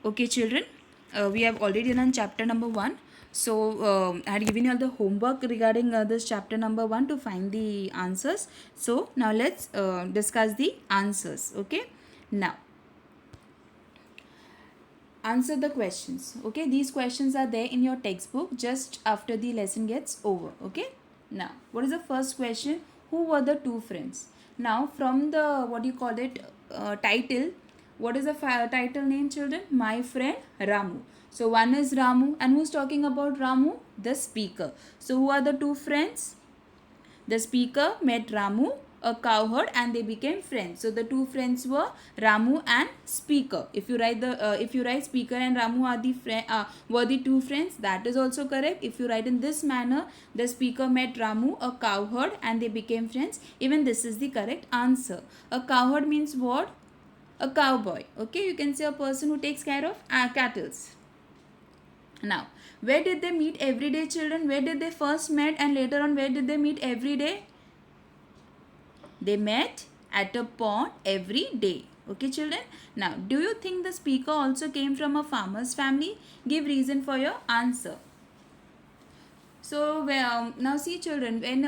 Okay, children, we have already done chapter number 1. So, I had given you all the homework regarding this chapter number 1 to find the answers. So, now let's discuss the answers. Okay, now answer the questions. Okay, these questions are there in your textbook just after the lesson gets over. Okay, now what is the first question? Who were the two friends? Now, from the what do you call it title, what is the title name, children? My friend Ramu. So one is Ramu, and who's talking about Ramu? The speaker. So who are the two friends? The speaker met Ramu, a cowherd, and they became friends. So the two friends were Ramu and speaker. If you write speaker and Ramu are the were the two friends, that is also correct. If you write in this manner, the speaker met Ramu, a cowherd, and they became friends, even this is the correct answer. A cowherd means what? A cowboy. Okay, you can say a person who takes care of cattle. Now, where did they meet every day, children? Where did they first met, and later on where did they meet every day? They met at a pond every day. Okay, children. Now, do you think the speaker also came from a farmer's family? Give reason for your answer. So, now see, children, when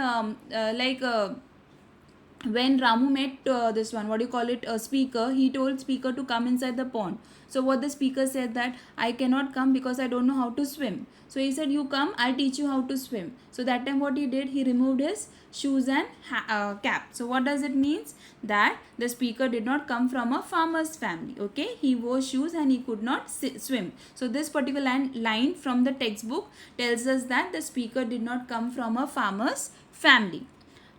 Ramu met this one, what do you call it, a speaker, he told speaker to come inside the pond. So what the speaker said that I cannot come because I don't know how to swim. So he said, you come, I'll teach you how to swim. So that time what he did, he removed his shoes and cap. So what does it means? That the speaker did not come from a farmer's family. Okay, he wore shoes and he could not swim. So this particular line from the textbook tells us that the speaker did not come from a farmer's family.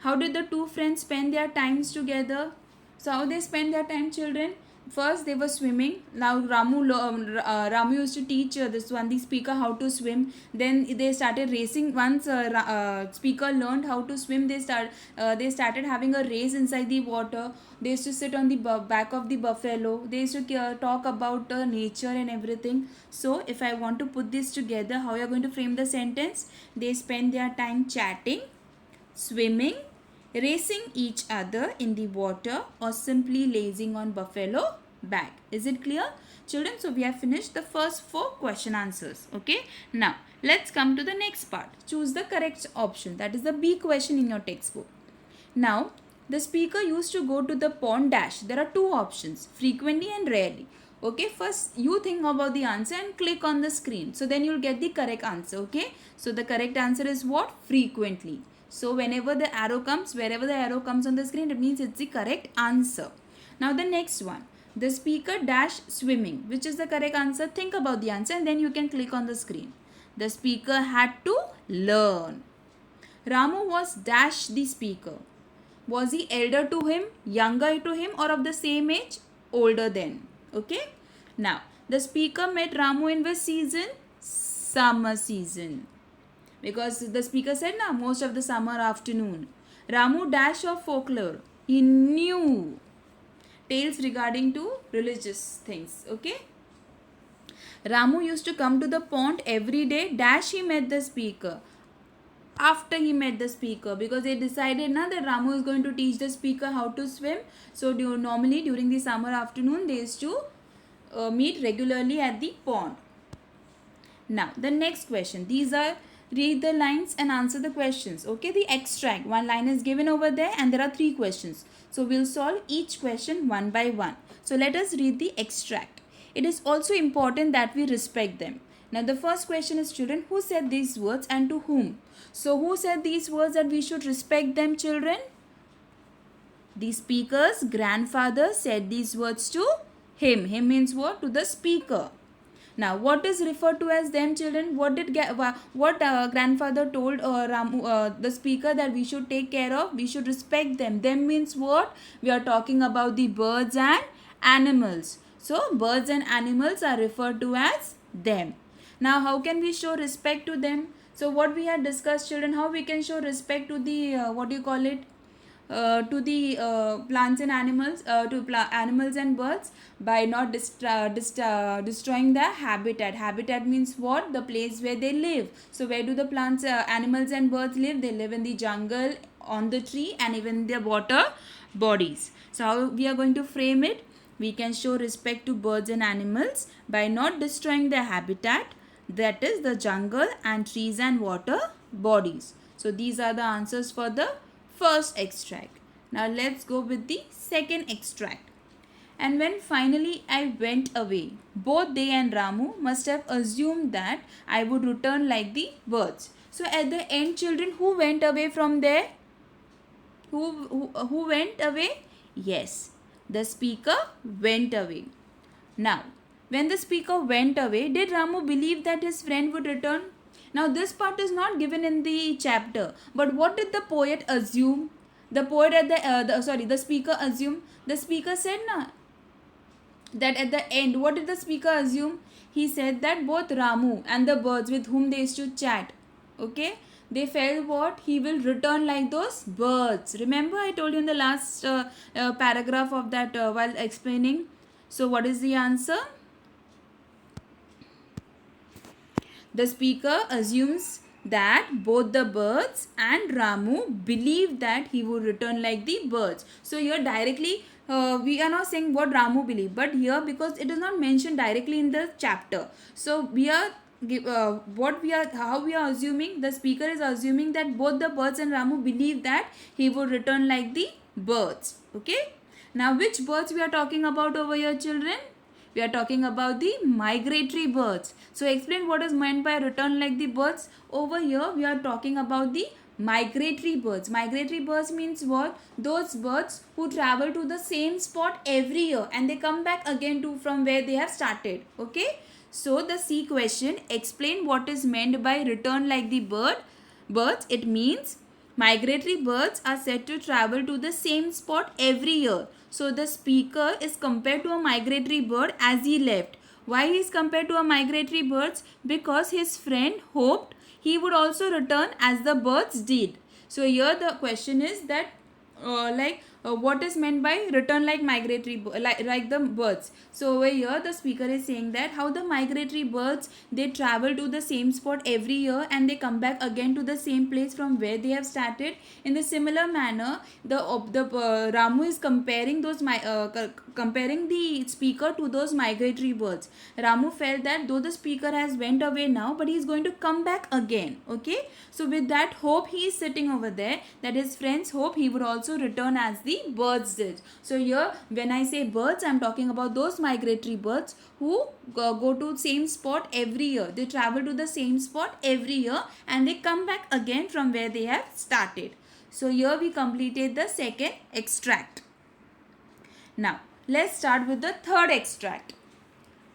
How did the two friends spend their times together? So how they spend their time, children? First they were swimming. Now Ramu used to teach the speaker how to swim. Then they started racing. Once speaker learned how to swim, they started having a race inside the water. They used to sit on the back of the buffalo. They used to talk about nature and everything. So if I want to put this together, how you are going to frame the sentence? They spend their time chatting, swimming, racing each other in the water, or simply lazing on buffalo back. Is it clear, children? So we have finished the first 4 question answers. Okay, now let's come to the next part. Choose the correct option. That is the B question in your textbook. Now the speaker used to go to the pond dash. There are 2 options, frequently and rarely. Okay, first you think about the answer and click on the screen. So then you'll get the correct answer. Okay, so the correct answer is what? Frequently. So wherever the arrow comes on the screen, it means it's the correct answer. Now the next one, the speaker dash swimming. Which is the correct answer? Think about the answer and then you can click on the screen. The speaker had to learn. Ramu was dash the speaker. Was he elder to him, younger to him, or of the same age? Older than. Okay. Now the speaker met Ramu in which season? Summer season. Because the speaker said na, most of the summer afternoon. Ramu dash of folklore. He knew tales regarding to religious things. Okay. Ramu used to come to the pond every day. Dash he met the speaker. After he met the speaker, because they decided na that Ramu is going to teach the speaker how to swim. So normally during the summer afternoon they used to meet regularly at the pond. Now the next question. These are, read the lines and answer the questions. Okay, the extract, one line is given over there and there are 3 questions. So we'll solve each question one by one. So let us read the extract. It is also important that we respect them. Now the first question is, children, who said these words and to whom? So who said these words that we should respect them, children? The speaker's grandfather said these words to him. Him means what? To the speaker. Now, what is referred to as them, children? What did grandfather told the speaker that we should take care of? We should respect them. Them means what? We are talking about the birds and animals. So, birds and animals are referred to as them. Now, how can we show respect to them? So, what we had discussed, children, how we can show respect to the, to the plants and animals, animals and birds, by not destroying the habitat. Habitat means what? The place where they live. So where do the plants, animals and birds live? They live in the jungle, on the tree, and even their water bodies. So how we are going to frame it? we can show respect to birds and animals by not destroying their habitat, that is the jungle and trees and water bodies. So these are the answers for the first extract. Now let's go with the second extract. And when finally I went away, both they and Ramu must have assumed that I would return like the birds. So at the end, children, who went away from there? Who went away? Yes, the speaker went away. Now, when the speaker went away, did Ramu believe that his friend would return? Now, this part is not given in the chapter, but what did the poet assume? The poet at the speaker assume. The speaker said na that at the end, what did the speaker assume? He said that both Ramu and the birds with whom they used to chat, okay, they felt what? He will return like those birds. Remember I told you in the last paragraph of that while explaining. So what is the answer? The speaker assumes that both the birds and Ramu believe that he would return like the birds. So here directly we are not saying what Ramu believed, but here because it is not mentioned directly in the chapter, so we are how we are assuming, the speaker is assuming that both the birds and Ramu believe that he would return like the birds. Okay, now which birds we are talking about over here, children? We are talking about the migratory birds. So explain what is meant by return like the birds. Over here we are talking about the migratory birds. Migratory birds means what? Those birds who travel to the same spot every year and they come back again to from where they have started. Okay. So the C question, explain what is meant by return like the birds. It means migratory birds are said to travel to the same spot every year. So the speaker is compared to a migratory bird as he left. Why he is compared to a migratory bird? Because his friend hoped he would also return as the birds did. So here the question is that what is meant by return like migratory like the birds. So over here the speaker is saying that how the migratory birds, they travel to the same spot every year and they come back again to the same place from where they have started. In the similar manner, the Ramu is comparing comparing the speaker to those migratory birds. Ramu felt that though the speaker has went away now, but he is going to come back again. Okay, so with that hope he is sitting over there, that his friends hope he would also return as the birds did. So here when I say birds, I am talking about those migratory birds who go to same spot every year. They travel to the same spot every year and they come back again from where they have started. So here we completed the second extract. Now let's start with the third extract.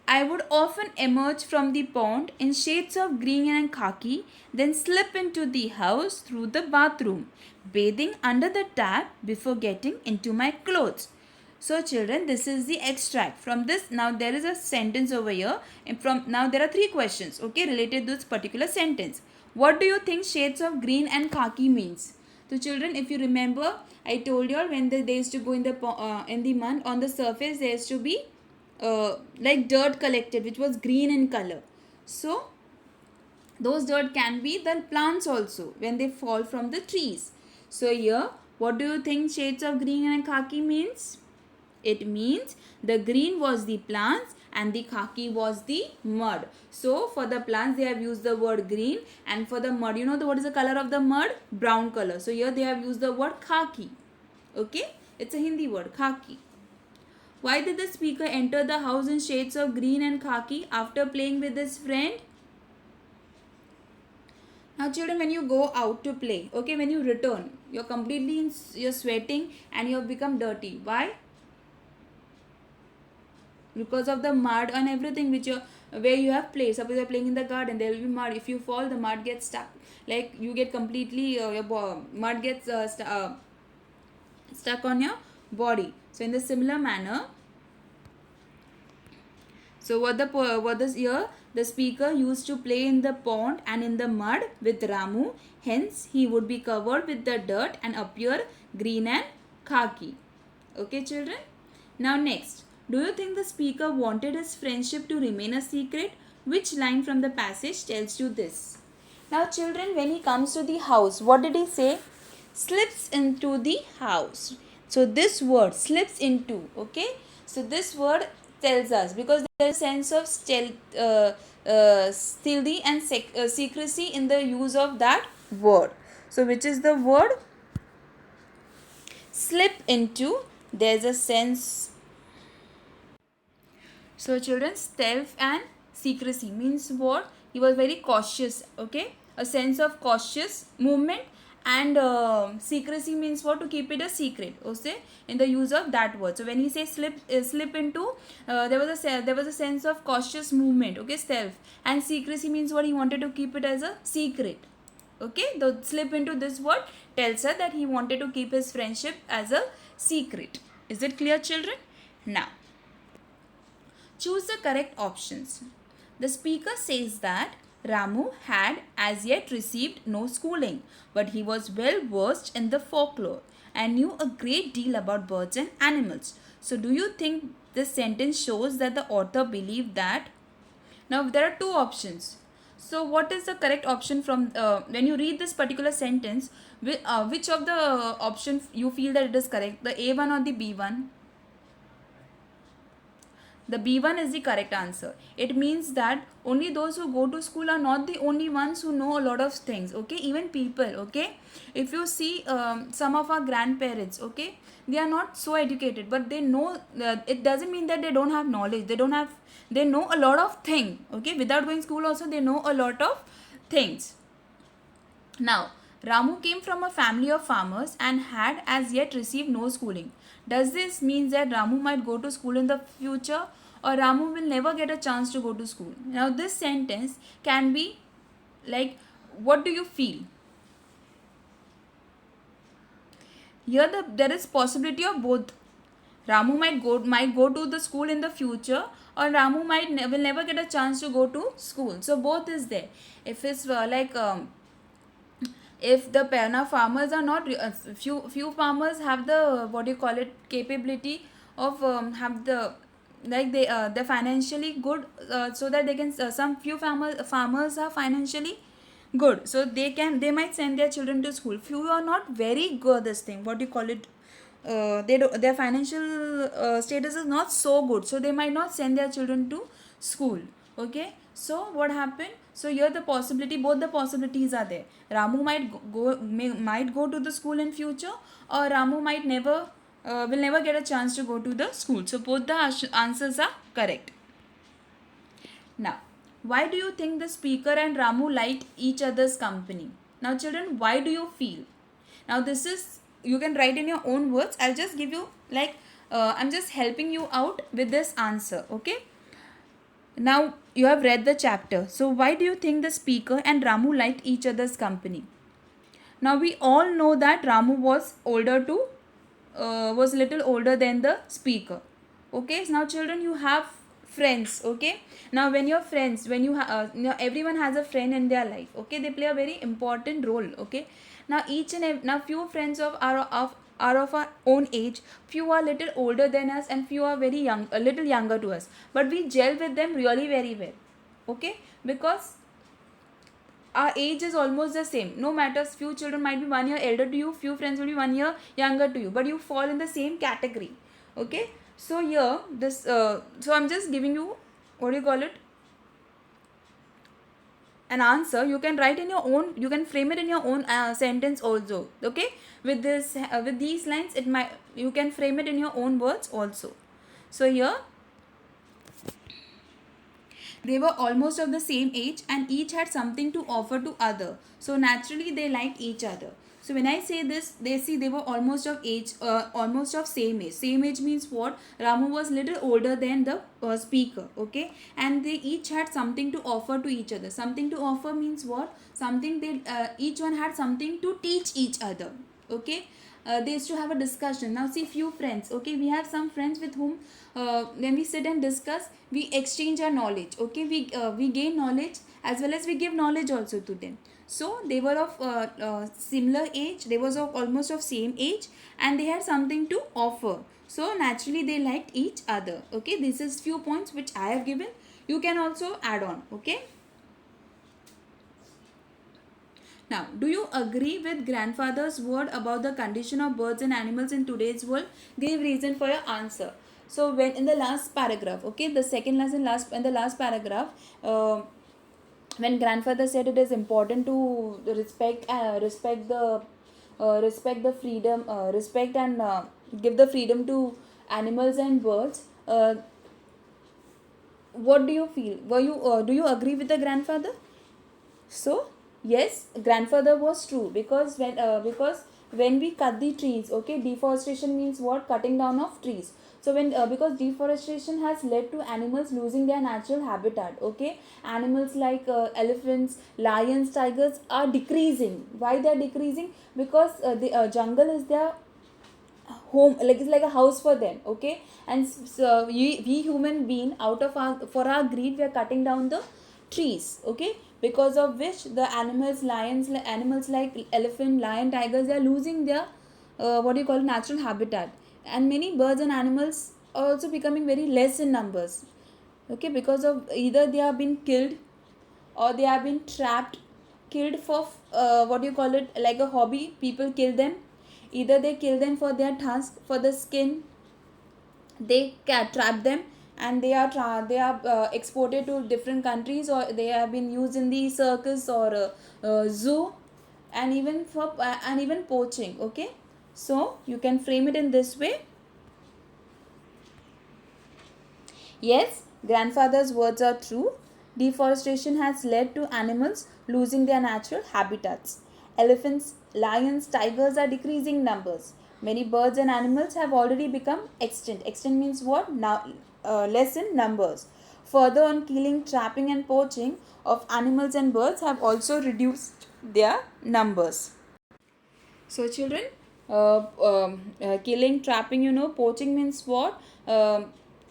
I would often emerge from the pond in shades of green and khaki, then slip into the house through the bathroom, bathing under the tap before getting into my clothes. So children, this is the extract from this. Now there is a sentence over here, and now there are three questions, okay, related to this particular sentence. What do you think shades of green and khaki means? So children, if you remember, I told you all when they used to go in the mud, on the surface there used to be like dirt collected which was green in color. So those dirt can be the plants also when they fall from the trees. So here what do you think shades of green and khaki means? It means the green was the plants and the khaki was the mud. So for the plants they have used the word green, and for the mud, you know what is the color of the mud? Brown color. So here they have used the word khaki. Okay, it's a Hindi word, khaki. Why did the speaker enter the house in shades of green and khaki after playing with his friend? Now children, when you go out to play, okay, when you return, you're sweating and you have become dirty. Why? Because of the mud and everything where you have played. Suppose you are playing in the garden, there will be mud. If you fall, the mud gets stuck. Like you get completely, mud gets stuck on your body. So in the similar manner, so the speaker used to play in the pond and in the mud with Ramu. Hence he would be covered with the dirt and appear green and khaki. Okay children. Now next, do you think the speaker wanted his friendship to remain a secret? Which line from the passage tells you this? Now children, when he comes to the house, what did he say? Slips into the house. So this word slips into, okay. So this word tells us, because there is a sense of stealthy and secrecy in the use of that word. So which is the word? Slip into. There's a sense. So children, stealth and secrecy means what? He was very cautious. Okay, a sense of cautious movement, and secrecy means what? To keep it a secret. Okay, in the use of that word. So when he says slip into, there was a sense of cautious movement. Okay, stealth, and secrecy means what? He wanted to keep it as a secret. Okay, the slip into this word tells us that he wanted to keep his friendship as a secret. Is it clear, children? Now choose the correct options. The speaker says that Ramu had as yet received no schooling, but he was well versed in the folklore and knew a great deal about birds and animals. So, do you think this sentence shows that the author believed that? Now, there are two options. So, what is the correct option from when you read this particular sentence? Which of the option you feel that it is correct? The A1 or the B1? The B1 is the correct answer. It means that only those who go to school are not the only ones who know a lot of things. Okay, even people. Okay, if you see some of our grandparents, okay, they are not so educated, but they know. It doesn't mean that they don't have knowledge. They know a lot of things. Okay, without going school also they know a lot of things. Now, Ramu came from a family of farmers and had as yet received no schooling. Does this mean that Ramu might go to school in the future, or Ramu will never get a chance to go to school? Now, this sentence can be like, what do you feel? Here there is possibility of both. Ramu might go to the school in the future, or Ramu will never get a chance to go to school. So both is there. If it's if the now farmers are not few farmers have the what do you call it, capability of have the like they're financially good, so that they can some few farmers are financially good, so they might send their children to school. Few are not very good, this thing what do you call it, their financial status is not so good, so they might not send their children to school. Okay, so what happened? So here the possibility, both the possibilities are there. Ramu might go to the school in future, or Ramu might never will never get a chance to go to the school. So both the answers are correct. Now, why do you think the speaker and Ramu liked each other's company? Now children, why do you feel? Now this is, you can write in your own words. I'll just give you like I'm just helping you out with this answer. Okay, now you have read the chapter, so why do you think the speaker and Ramu liked each other's company? Now we all know that Ramu was little older than the speaker. Okay, so now children, you have friends. Okay, now when your friends, when everyone has a friend in their life. Okay, they play a very important role. Okay, now now few friends are of our own age, few are little older than us, and few are very young, a little younger to us, but we gel with them really very well. Okay, because our age is almost the same. No matters, few children might be 1 year elder to you, few friends will be 1 year younger to you, but you fall in the same category. Okay, so here this so I'm just giving you what do you call it, an answer. You can write in your own, you can frame it in your own sentence also. Okay, with this with these lines, it might, you can frame it in your own words also. So here they were almost of the same age and each had something to offer to other, so naturally they liked each other. So when I say this, they were almost of age, almost of same age. Same age means what? Ramu was little older than the speaker. Okay, and they each had something to offer to each other. Something to offer means what? Something they each one had something to teach each other. Okay, they used to have a discussion. Now see, few friends. Okay, we have some friends with whom when we sit and discuss, we exchange our knowledge. Okay, we gain knowledge as well as we give knowledge also to them. So they were of similar age, they was of almost of same age, and they had something to offer, so naturally they liked each other. Okay, this is few points which I have given. You can also add on. Okay, now do you agree with grandfather's word about the condition of birds and animals in today's world? Give reason for your answer. So when in the last paragraph, okay, the second last and last in the last paragraph, when grandfather said it is important to respect the freedom, respect and give the freedom to animals and birds. What do you feel? Were you do you agree with the grandfather? So yes, grandfather was true, because when we cut the trees, okay, deforestation means what? Cutting down of trees. So when because deforestation has led to animals losing their natural habitat, okay, animals like elephants, lions, tigers are decreasing. Why they are decreasing? Because the jungle is their home, like it's like a house for them, okay. And so we human being, out of our, for our greed, we are cutting down the trees, okay, because of which the animals like elephant, lion, tigers, they are losing their what do you call, natural habitat. And many birds and animals are also becoming very less in numbers, okay, because of either they have been killed or they have been trapped, killed for what do you call it, like a hobby. People kill them, either they kill them for their tusk, for the skin, they trap them, and they are exported to different countries, or they have been used in the circus or zoo, and even poaching, okay. So you can frame it in this way. Yes, grandfather's words are true. Deforestation has led to animals losing their natural habitats. Elephants, lions, tigers are decreasing numbers. Many birds and animals have already become extinct. Extinct means what? Now, less in numbers. Further on, killing, trapping, and poaching of animals and birds have also reduced their numbers. So, children, killing, trapping, poaching means what?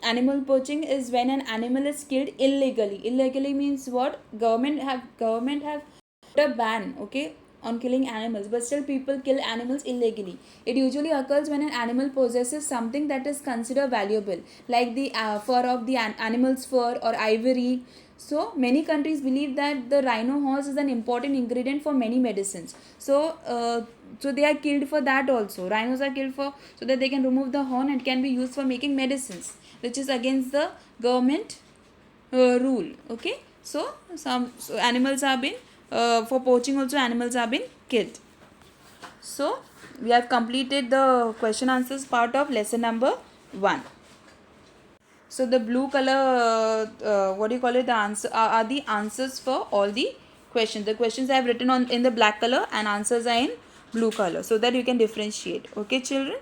Animal poaching is when an animal is killed illegally. Illegally means what? Government have put a ban, okay, on killing animals, but still people kill animals illegally. It usually occurs when an animal possesses something that is considered valuable, like the fur of the animal's fur or ivory. So many countries believe that the rhino horn is an important ingredient for many medicines. So they are killed for that also. Rhinos are killed for, so that they can remove the horn and can be used for making medicines, which is against the government rule, okay. So animals have been for poaching also, animals have been killed. So we have completed the question answers part of lesson number 1. So the blue color, what do you call it, the answer are the answers for all the questions. The questions I have written on in the black color and answers are in blue color, so that you can differentiate, okay children.